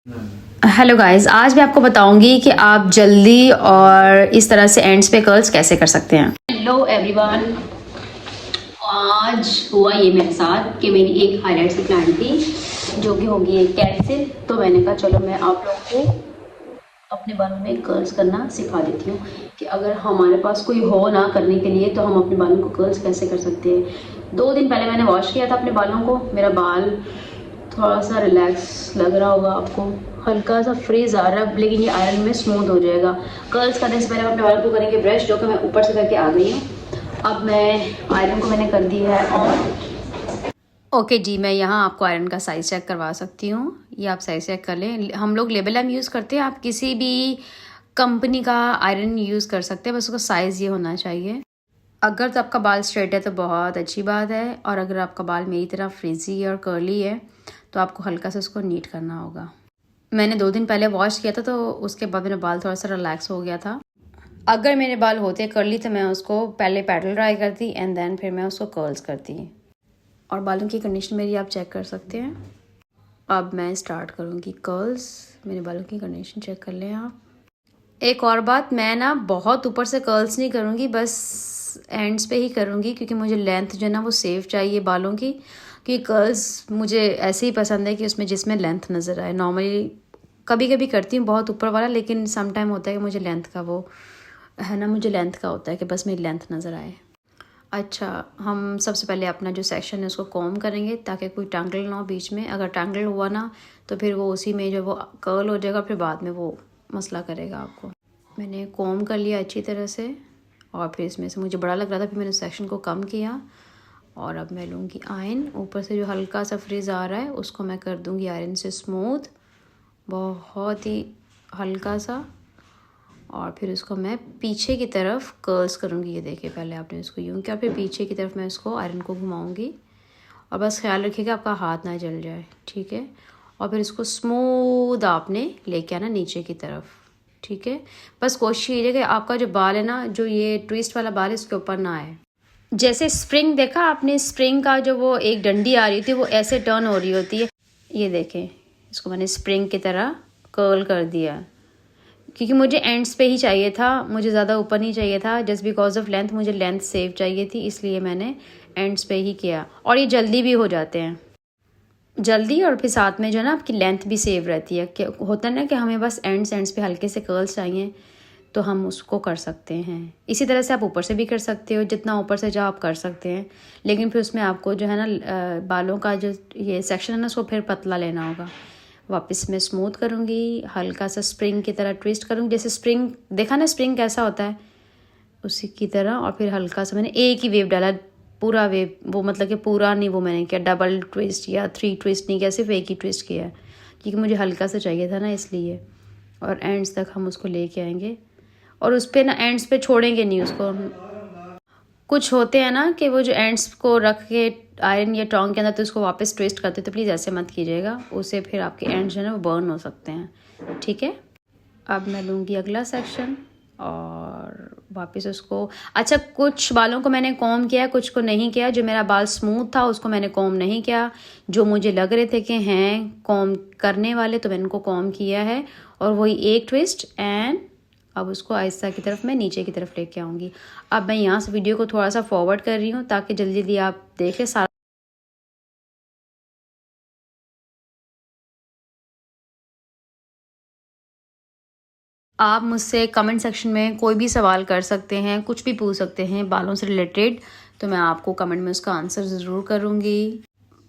Hello guys, आज मैं आपको बताऊंगी कि आप जल्दी और इस तरह से एंड्स पे कर्ल्स कैसे कर सकते हैं। हेलो एवरीवन, आज हुआ ये मेरे साथ कि मेरी एक हाईलाइट्स की क्लाइंट थी जो कि होगी एक कैंसिल। तो मैंने कहा चलो मैं आप लोगों को अपने बालों में कर्ल्स करना सिखा देती हूँ कि अगर हमारे पास कोई हो ना करने के लिए तो हम अपने बालों को कर्ल्स कैसे कर सकते हैं। 2 दिन पहले मैंने वॉश किया था अपने बालों को। मेरा बाल थोड़ा सा रिलैक्स लग रहा होगा आपको, हल्का सा फ्रीज आ रहा है, लेकिन ये आयरन में स्मूथ हो जाएगा। कर्ल्स करने से पहले हम अपने बाल को करेंगे ब्रश, जो कि मैं ऊपर से करके आ गई हूँ। अब मैं आयरन को मैंने कर दी है और ओके जी, मैं यहाँ आपको आयरन का साइज़ चेक करवा सकती हूँ। ये आप साइज़ चेक कर लें। हम लोग लेबल एम यूज़ करते हैं, आप किसी भी कंपनी का आयरन यूज़ कर सकते हैं, बस उसका साइज़ ये होना चाहिए। अगर तो आपका बाल स्ट्रेट है तो बहुत अच्छी बात है, और अगर आपका बाल मेरी तरह फ्रिजी और कर्ली है तो आपको हल्का सा उसको नीट करना होगा। मैंने 2 दिन पहले वॉश किया था तो उसके बाद मेरा बाल थोड़ा सा रिलैक्स हो गया था। अगर मेरे बाल होते कर्ली तो मैं उसको पहले पैडल ड्राई करती एंड देन फिर मैं उसको कर्ल्स करती। और बालों की कंडीशन मेरी आप चेक कर सकते हैं। अब मैं स्टार्ट करूँगी कर्ल्स। मेरे बालों की कंडीशन चेक कर लें आप। एक और बात, मैं ना बहुत ऊपर से कर्ल्स नहीं करूँगी, बस एंड्स पे ही करूँगी, क्योंकि मुझे लेंथ जो है ना वो सेफ चाहिए बालों की। क्योंकि कर्ल्स मुझे ऐसे ही पसंद है कि उसमें जिसमें लेंथ नज़र आए। नॉर्मली कभी कभी करती हूँ बहुत ऊपर वाला, लेकिन सम टाइम होता है कि मुझे लेंथ का वो है ना, मुझे लेंथ का होता है कि बस मेरी लेंथ नज़र आए। अच्छा, हम सबसे पहले अपना जो सेक्शन है उसको कॉम करेंगे ताकि कोई टैंगल ना हो बीच में। अगर टैंगल हुआ ना तो फिर वो उसी में जो वो कर्ल हो जाएगा, फिर बाद में वो मसला करेगा आपको। मैंने कॉम कर लिया अच्छी तरह से, और फिर इसमें से मुझे बड़ा लग रहा था, फिर मैंने सेक्शन को कम किया। और अब मैं लूँगी आयरन। ऊपर से जो हल्का सा फ्रिज आ रहा है उसको मैं कर दूँगी आयरन से स्मूथ, बहुत ही हल्का सा। और फिर उसको मैं पीछे की तरफ कर्ल्स करूँगी। ये देखिए, पहले आपने इसको यूँ किया, फिर पीछे की तरफ मैं इसको आयरन को घुमाऊँगी। और बस ख्याल रखिएगा आपका हाथ ना जल जाए, ठीक है। और फिर इसको स्मूथ आपने लेके आना नीचे की तरफ, ठीक है। बस कोशिश कीजिए कि आपका जो बाल है ना, जो ये ट्विस्ट वाला बाल है, इसके ऊपर ना आए। जैसे स्प्रिंग देखा आपने, स्प्रिंग का जो वो एक डंडी आ रही थी वो ऐसे टर्न हो रही होती है। ये देखें, इसको मैंने स्प्रिंग की तरह कर्ल कर दिया, क्योंकि मुझे एंड्स पे ही चाहिए था, मुझे ज़्यादा ऊपर नहीं चाहिए था। जस्ट बिकॉज ऑफ लेंथ, मुझे लेंथ सेव चाहिए थी, इसलिए मैंने एंड्स पे ही किया। और ये जल्दी भी हो जाते हैं, जल्दी, और फिर साथ में जो है ना आपकी लेंथ भी सेव रहती है। कि होता है ना कि हमें बस एंड्स पे हल्के से कर्ल्स चाहिए तो हम उसको कर सकते हैं। इसी तरह से आप ऊपर से भी कर सकते हो, जितना ऊपर से जाओ आप कर सकते हैं, लेकिन फिर उसमें आपको जो है ना बालों का जो ये सेक्शन है ना उसको फिर पतला लेना होगा। वापस मैं स्मूथ करूँगी, हल्का सा स्प्रिंग की तरह ट्विस्ट करूँगी। जैसे स्प्रिंग देखा ना, स्प्रिंग कैसा होता है उसी की तरह। और फिर हल्का सा मैंने एक ही वेव डाला, पूरा वेव, वो मतलब कि पूरा नहीं वो मैंने किया, डबल ट्विस्ट या 3 ट्विस्ट नहीं किया, सिर्फ एक ही ट्विस्ट किया है, क्योंकि मुझे हल्का सा चाहिए था ना इसलिए। और एंड्स तक हम उसको लेके आएंगे, और उस पर ना एंड्स पे छोड़ेंगे नहीं उसको। कुछ होते हैं ना कि वो जो एंड्स को रख के आयरन या टोंग के अंदर तो उसको वापस ट्विस्ट करते, तो प्लीज़ ऐसे मत कीजिएगा, उससे फिर आपके एंड्स जो है ना वो बर्न हो सकते हैं, ठीक है। अब मैं लूँगी अगला सेक्शन और वापस उसको, अच्छा कुछ बालों को मैंने कॉम किया, कुछ को नहीं किया। जो मेरा बाल स्मूथ था उसको मैंने कॉम नहीं किया, जो मुझे लग रहे थे कि हैं कॉम करने वाले तो मैंने उनको कॉम किया है। और वही एक ट्विस्ट, एंड अब उसको आहिस्ता की तरफ मैं नीचे की तरफ लेके आऊँगी। अब मैं यहाँ से वीडियो को थोड़ा सा फॉरवर्ड कर रही हूँ ताकि जल्दी जल्दी आप देखें सारा। आप मुझसे कमेंट सेक्शन में कोई भी सवाल कर सकते हैं, कुछ भी पूछ सकते हैं बालों से रिलेटेड, तो मैं आपको कमेंट में उसका आंसर ज़रूर करूँगी।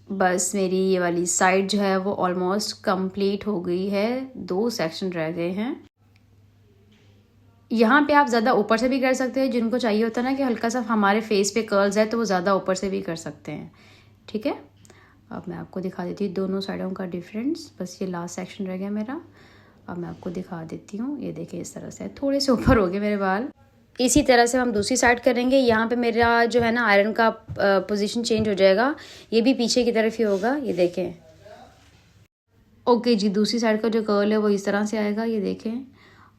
बस मेरी ये वाली साइड जो है वो ऑलमोस्ट कंप्लीट हो गई है, 2 सेक्शन रह गए हैं। यहाँ पे आप ज़्यादा ऊपर से भी कर सकते हैं, जिनको चाहिए होता है ना कि हल्का सा हमारे फेस पे कर्ल्स है तो वो ज़्यादा ऊपर से भी कर सकते हैं, ठीक है। अब मैं आपको दिखा देती हूँ दोनों साइडों का डिफरेंस। बस ये लास्ट सेक्शन रह गया मेरा, अब मैं आपको दिखा देती हूँ। ये देखिए इस तरह से थोड़े से ऊपर हो गए मेरे बाल। इसी तरह से हम दूसरी साइड करेंगे। यहाँ पे मेरा जो है ना आयरन का पोजीशन चेंज हो जाएगा, ये भी पीछे की तरफ ही होगा, ये देखें। ओके जी, दूसरी साइड का जो कर्ल है वो इस तरह से आएगा, ये देखें।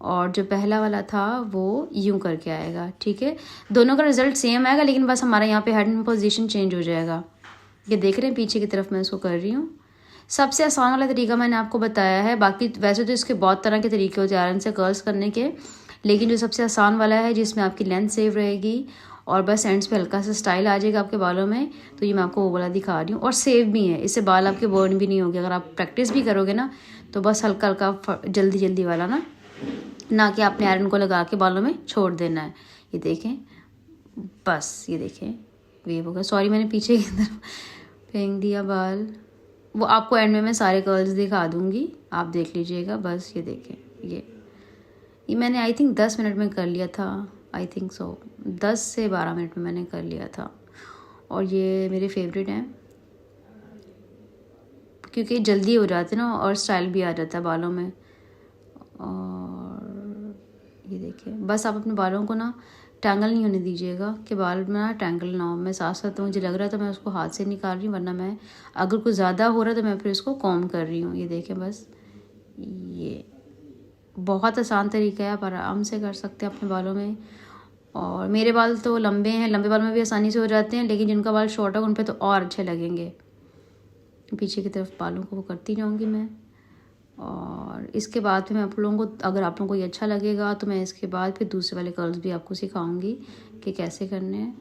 और जो पहला वाला था वो यूं करके आएगा, ठीक है। दोनों का रिजल्ट सेम आएगा, लेकिन बस हमारा यहाँ पे हेड पोजीशन चेंज हो जाएगा। ये देख रहे हैं पीछे की तरफ मैं इसको कर रही हूँ। सबसे आसान वाला तरीका मैंने आपको बताया है। बाकी वैसे तो इसके बहुत तरह के तरीके होते हैं आयरन से कर्ल्स करने के, लेकिन जो सबसे आसान वाला है जिसमें आपकी लेंथ सेव रहेगी और बस एंड्स पे हल्का सा स्टाइल आ जाएगा आपके बालों में, तो ये मैं आपको वो वाला दिखा रही हूँ। और सेव भी है, इससे बाल आपके बर्न भी नहीं होंगे। अगर आप प्रैक्टिस भी करोगे ना तो बस हल्का हल्का जल्दी जल्दी वाला ना कि आपने आयरन को लगा के बालों में छोड़ देना है। ये देखें, बस ये देखें वेव होगा। सॉरी मैंने पीछे की तरफ फेंक दिया बाल। वो आपको एंड में मैं सारे कर्ल्स दिखा दूँगी, आप देख लीजिएगा। बस ये देखें, ये मैंने आई थिंक 10 मिनट में कर लिया था, आई थिंक सो 10 से 12 मिनट में मैंने कर लिया था। और ये मेरे फेवरेट हैं क्योंकि जल्दी हो जाते ना और स्टाइल भी आ जाता है बालों में। और ये देखिए, बस आप अपने बालों को ना टैंगल नहीं होने दीजिएगा कि बाल में ना टैंगल ना हो। मैं साथ साथ मुझे लग रहा है तो मैं उसको हाथ से निकाल रही हूँ, वरना मैं अगर कुछ ज़्यादा हो रहा है तो मैं फिर इसको कॉम्ब कर रही हूँ। ये देखें, बस ये बहुत आसान तरीका है, आप आराम से कर सकते हैं अपने बालों में। और मेरे बाल तो लंबे हैं, लंबे बाल में भी आसानी से हो जाते हैं, लेकिन जिनका बाल शॉर्ट है उन पे तो और अच्छे लगेंगे। पीछे की तरफ बालों को वो करती जाऊँगी मैं। और इसके बाद फिर मैं आप लोगों को, अगर आप लोगों को ये अच्छा लगेगा तो मैं इसके बाद फिर दूसरे वाले कर्ल्स भी आपको सिखाऊंगी कि कैसे करने हैं।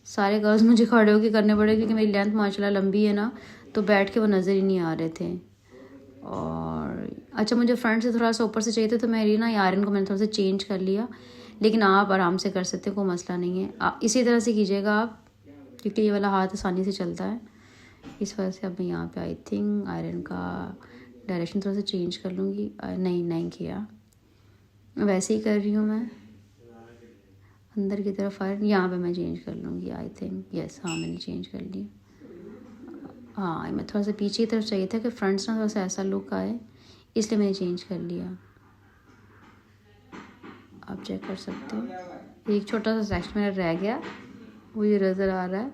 सारे कर्ल्स मुझे खड़े होकर करने पड़े क्योंकि मेरी लेंथ माशाल्लाह लंबी है ना, तो बैठ के वो नज़र ही नहीं आ रहे थे। और अच्छा, मुझे फ्रंट से थोड़ा सा ऊपर से चाहिए था तो मेरी ना आयरन को मैंने थोड़ा सा चेंज कर लिया, लेकिन आप आराम से कर सकते हो, कोई मसला नहीं है। आप इसी तरह से कीजिएगा आप, क्योंकि ये वाला हाथ आसानी से चलता है। इस वजह से अब मैं यहाँ पे आई थिंक आयरन का डायरेक्शन थोड़ा सा चेंज कर लूँगी। नहीं किया, वैसे ही कर रही हूँ मैं, अंदर की तरफ आयरन यहाँ पे मैं चेंज कर लूँगी आई थिंक। यस, हाँ मैंने चेंज कर लिया। हाँ, मैं थोड़ा सा पीछे की तरफ चाहिए था कि फ्रंट्स ना थोड़ा सा ऐसा लुक आए, इसलिए मैंने चेंज कर लिया। आप चेक कर सकते हो, एक छोटा सा सेक्शन मेरा रह गया, वो ये नज़र आ रहा है,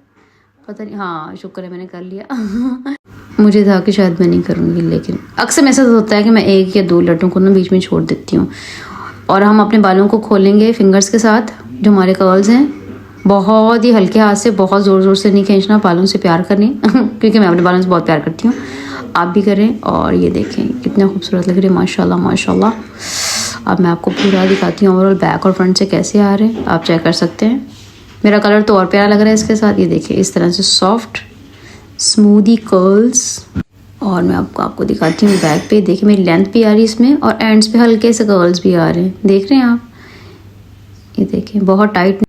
पता नहीं। हाँ शुक्र है मैंने कर लिया। मुझे था कि शायद मैं नहीं करूँगी, लेकिन अक्सर ऐसा होता है कि मैं 1 या 2 लड्डों को ना बीच में छोड़ देती हूँ। और हम अपने बालों को खोलेंगे फिंगर्स के साथ, जो हमारे कर्ल्स हैं, बहुत ही हल्के हाथ से, बहुत ज़ोर ज़ोर से नहीं खींचना, बालों से प्यार करनी क्योंकि मैं अपने बालों से बहुत प्यार करती हूँ, आप भी करें। और ये देखें कितने खूबसूरत लग रहे हैं, माशाल्लाह माशाल्लाह। अब मैं आपको पूरा दिखाती हूँ ओवरऑल बैक और फ्रंट से कैसे आ रहे हैं, आप चेक कर सकते हैं। मेरा कलर तो और प्यारा लग रहा है इसके साथ। ये देखिए, इस तरह से सॉफ्ट स्मूदी कर्ल्स। और मैं आपको दिखाती हूँ बैक पे। देखिए मेरी लेंथ भी आ रही है इसमें, और एंड्स पे हल्के से कर्ल्स भी आ रहे हैं, देख रहे हैं आप। ये देखें, बहुत टाइट